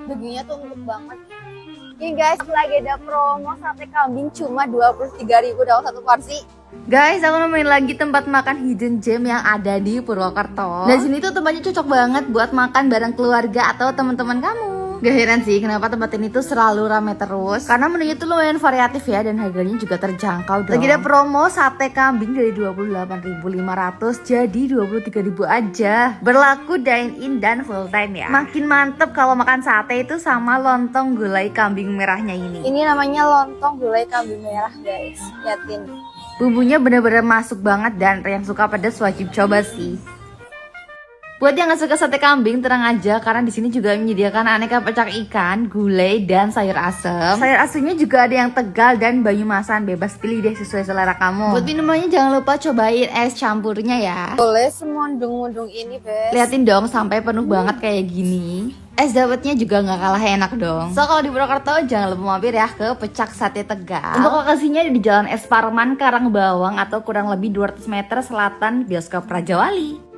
Dagingnya tuh empuk banget. Ini guys, lagi ada promo sate kambing cuma 23.000 dalam satu porsi. Guys, aku nemuin lagi tempat makan hidden gem yang ada di Purwokerto. Dan sini tuh tempatnya cocok banget buat makan bareng keluarga atau teman-teman kamu. Gak heran sih kenapa tempat ini tuh selalu rame terus, karena menunya tuh lumayan variatif ya, dan harganya juga terjangkau dong. Lagi ada promo sate kambing dari 28.500 jadi 23.000 aja. Berlaku dine in dan full time ya. Makin mantep kalau makan sate itu sama lontong gulai kambing merahnya ini. Ini namanya lontong gulai kambing merah guys. Liatin. Bumbunya bener-bener masuk banget, dan yang suka pedas wajib coba sih. Buat yang gak suka sate kambing, tenang aja karena di sini juga menyediakan aneka pecak ikan, gulai, dan sayur asem. Sayur asemnya juga ada yang Tegal dan Banyumasan, bebas pilih deh sesuai selera kamu. Buat minumannya jangan lupa cobain es campurnya ya. Boleh semondung-mondung ini, Bes. Liatin dong sampai penuh banget kayak gini. Es dawetnya juga nggak kalah enak dong. So kalau di Purwokerto jangan lupa mampir ya ke Pecak Sate Tegal. Untuk lokasinya di Jalan Es Parman, Karangbawang, atau kurang lebih 200 meter selatan Bioskop Raja Wali.